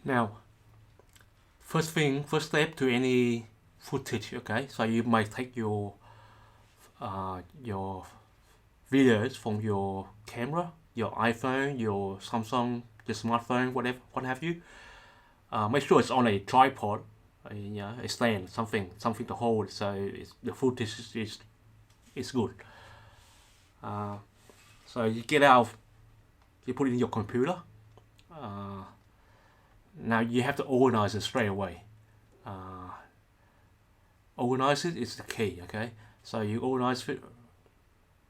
Now, first step to any footage. Okay, so you might take your videos from your camera, your iPhone, your Samsung, your smartphone, whatever, what have you. Make sure it's on a tripod, a stand, something to hold, so the footage is good. So you get out, you put it in your computer. Uh, Now you have to organize it straight away. Organize it is the key. Okay, so you organize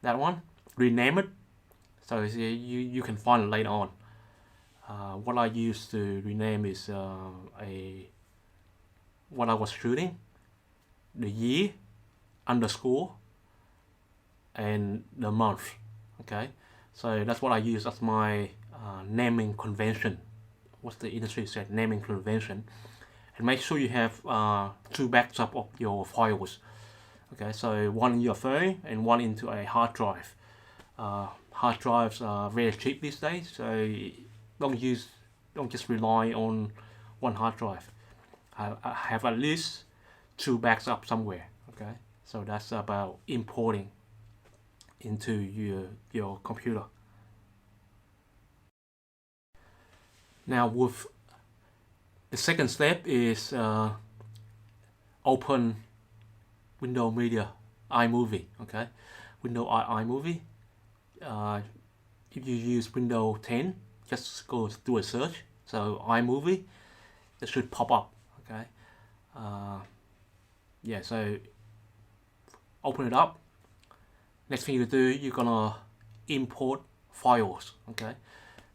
that one, rename it, so you can find it later on. What I used to rename is what I was shooting, the year, underscore, and the month. Okay, so that's what I use as my naming convention. What's the industry said? Naming convention. And make sure you have two backups of your files. Okay, so one in your phone and one into a hard drive. Hard drives are very cheap these days, so don't just rely on one hard drive. Have at least two backups somewhere. Okay, so that's about importing into your computer. Now, with the second step is open Windows Media iMovie. Okay, Windows iMovie. If you use Windows 10, just go do a search. So iMovie, it should pop up. Okay. Yeah. So open it up. Next thing you do, you're gonna import files. Okay.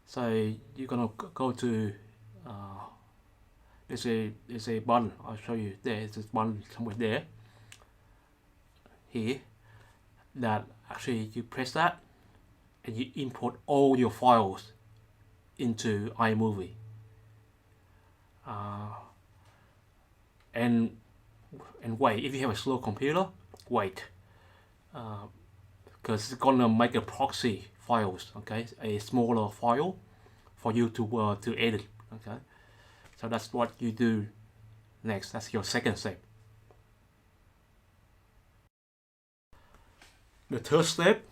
So you're gonna go to there's a button. I'll show you. There's this button somewhere there. Here. That actually you press that and you import all your files into iMovie. And wait, if you have a slow computer, wait, because it's gonna make a proxy files. Okay, a smaller file for you to edit. Okay, so that's what you do next. That's your second step. The third step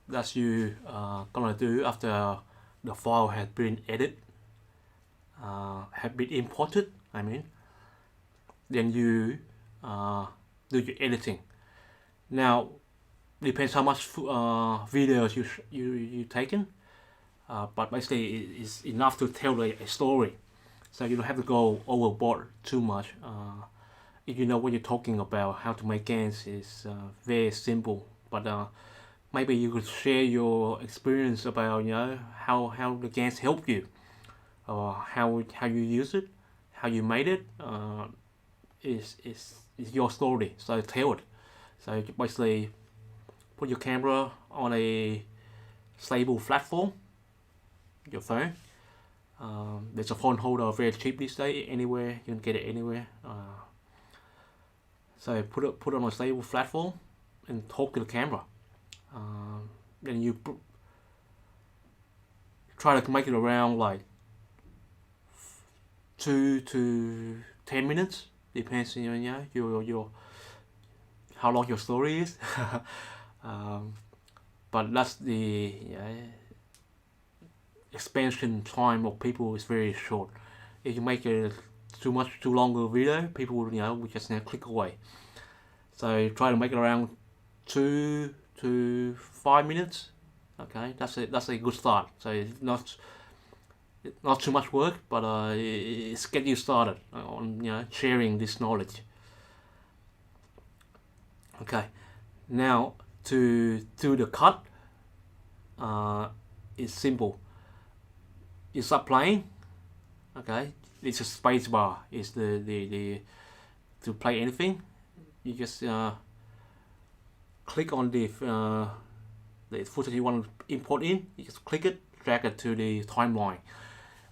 that you gonna do after the file has been edited, have been imported. I mean, then you do your editing. Now, depends how much videos you taken, but basically it's enough to tell a story. So you don't have to go overboard too much. If you know what you're talking about, how to make games is very simple. But maybe you could share your experience about how the games help you, or how you use it, how you made it. Is your story. So tell it. So you basically put your camera on a stable platform, your phone. There's a phone holder very cheap these days. Anywhere you can get it anywhere. So put it on a stable platform and talk to the camera. Then you try to make it around like 2 to 10 minutes. Depends on your how long your story is. But that's the expansion time of people is very short. If you make a too longer video, people will just click away. So try to make it around 2 to 5 minutes. Okay, that's a good start. So it's not too much work, but it's get you started on sharing this knowledge. Okay, now to do the cut, it's simple. You start playing. Okay, it's a space bar. Is the to play anything. You just click on the footage you want to import in. You just click it, drag it to the timeline.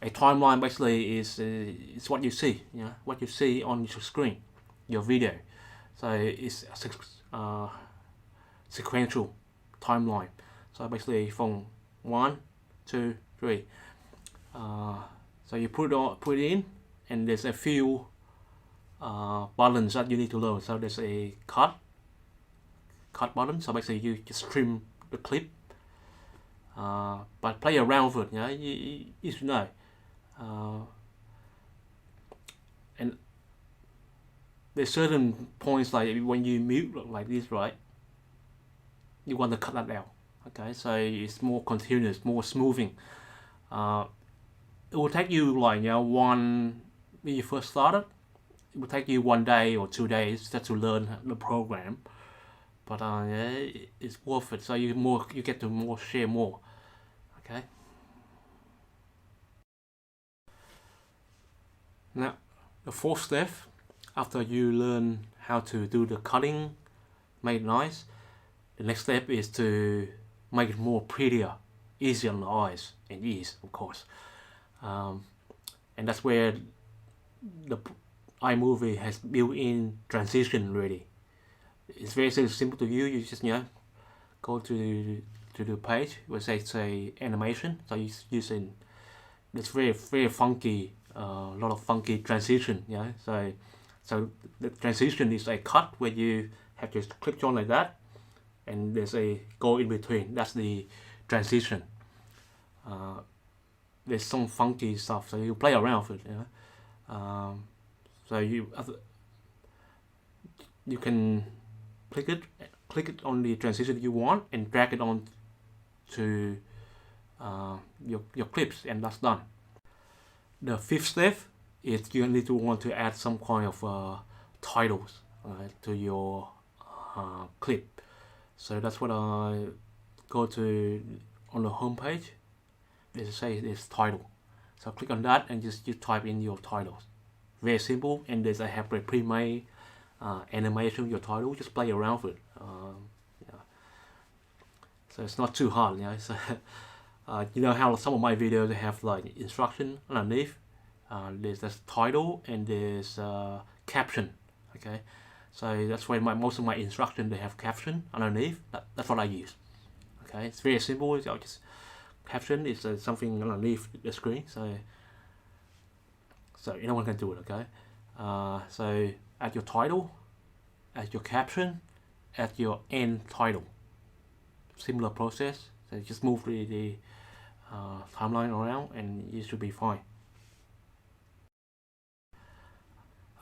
A timeline basically is what you see, what you see on your screen, your video. So it's a sequential timeline. So basically from 1, 2, 3. So you put it in, and there's a few buttons that you need to learn. So there's a cut button. So basically you just trim the clip, but play around with it. Yeah, you should know. And there's certain points like when you mute like this, right? You want to cut that out. Okay, so it's more continuous, more smoothing. It will take you like when you first started, it will take you 1 day or 2 days just to learn the program, but yeah, it's worth it. So you get to share more. Okay. Now the fourth step, after you learn how to do the cutting, make it nice, the next step is to make it more prettier, easier on the eyes and ears, of course. And that's where the iMovie has built-in transition ready. It's very simple to use. You just go to the page where it say animation. So you're using this very funky, lot of funky transition. Yeah. So the transition is a cut where you have to click on like that, and there's a go in between. That's the transition. There's some funky stuff, so you play around with it. So you can click it on the transition you want and drag it on to your clips, and that's done. The fifth step is you need to want to add some kind of titles to your clip. So that's what I go to on the home page. They say it's title. So click on that and just you type in your titles. Very simple, and there's I have a pre-made animation of your title. Just play around with it. Yeah. So it's not too hard. Yeah. So, you know how some of my videos they have like instruction underneath. There's this title and there's caption. Okay, so that's why most of my instruction they have caption underneath. That's what I use. Okay, it's very simple. I'll just caption is something underneath the screen, so anyone can do it. Okay, so add your title, add your caption, add your end title. Similar process. So just move the timeline around, and you should be fine.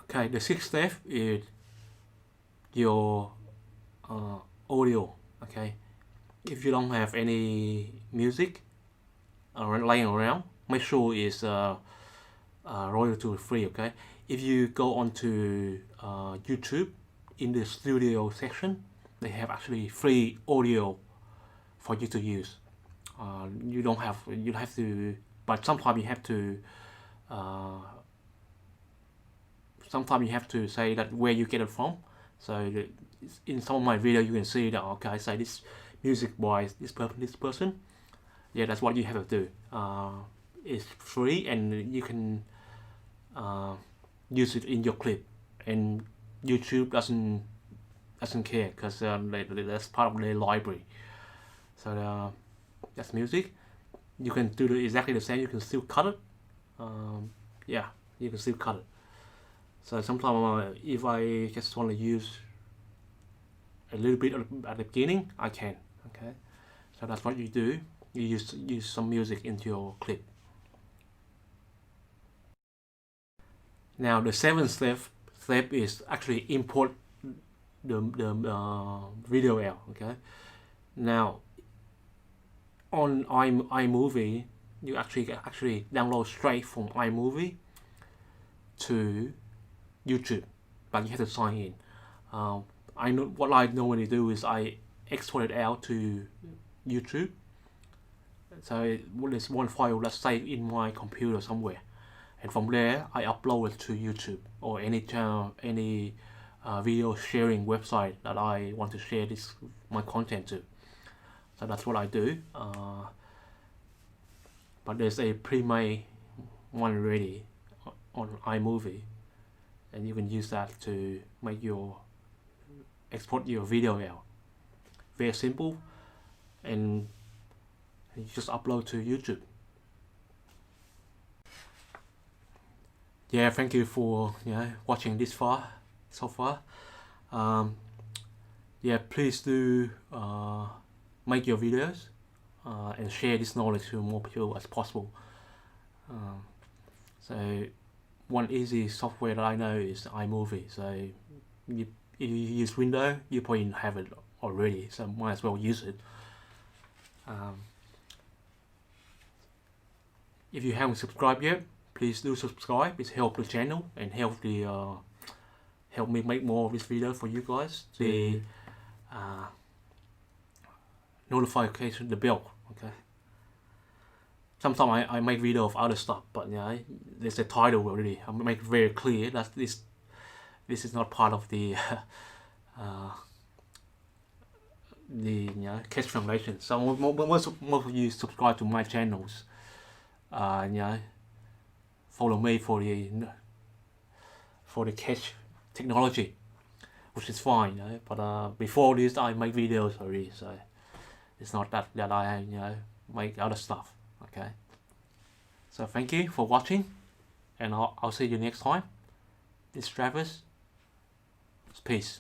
Okay, the sixth step is your audio. Okay, if you don't have any music laying around, make sure it's royalty free. Okay, if you go onto YouTube, in the studio section they have actually free audio for you to use. You have to, but sometimes you have to say that where you get it from. So in some of my videos you can see that, okay, I say this music by this person. Yeah, that's what you have to do. It's free, and you can use it in your clip, and YouTube doesn't care, because that's part of the library. So that's music. You can do exactly the same. You can still cut it. Yeah, you can still cut it. So sometimes if I just want to use a little bit at the beginning, I can. Okay, so that's what you do. You use some music into your clip. Now the seventh step is actually import the video out. Okay, now on iMovie, you actually download straight from iMovie to YouTube, but you have to sign in. What I normally do is I export it out to YouTube. So there's one file that's saved in my computer somewhere, and from there I upload it to YouTube or any video sharing website that I want to share my content to. So that's what I do. But there's a pre-made one ready on iMovie, and you can use that to export your video out. Very simple, and you just upload to YouTube. yeah, thank you for watching this far so far. Yeah, please do make your videos and share this knowledge to more people as possible. So one easy software that I know is iMovie. So if you use Windows, you probably have it already, so might as well use it. If you haven't subscribed yet, please do subscribe. It helps the channel and help me make more of this video for you guys. The notification, the bell. Okay. Sometimes I make video of other stuff, but there's a title already. I make it very clear that this is not part of the catch translation. So most of you subscribe to my channels. Follow me for the catch technology, which is fine. But before this, I make videos already, so it's not that I make other stuff. Okay. So thank you for watching, and I'll see you next time. This is Travis. Peace.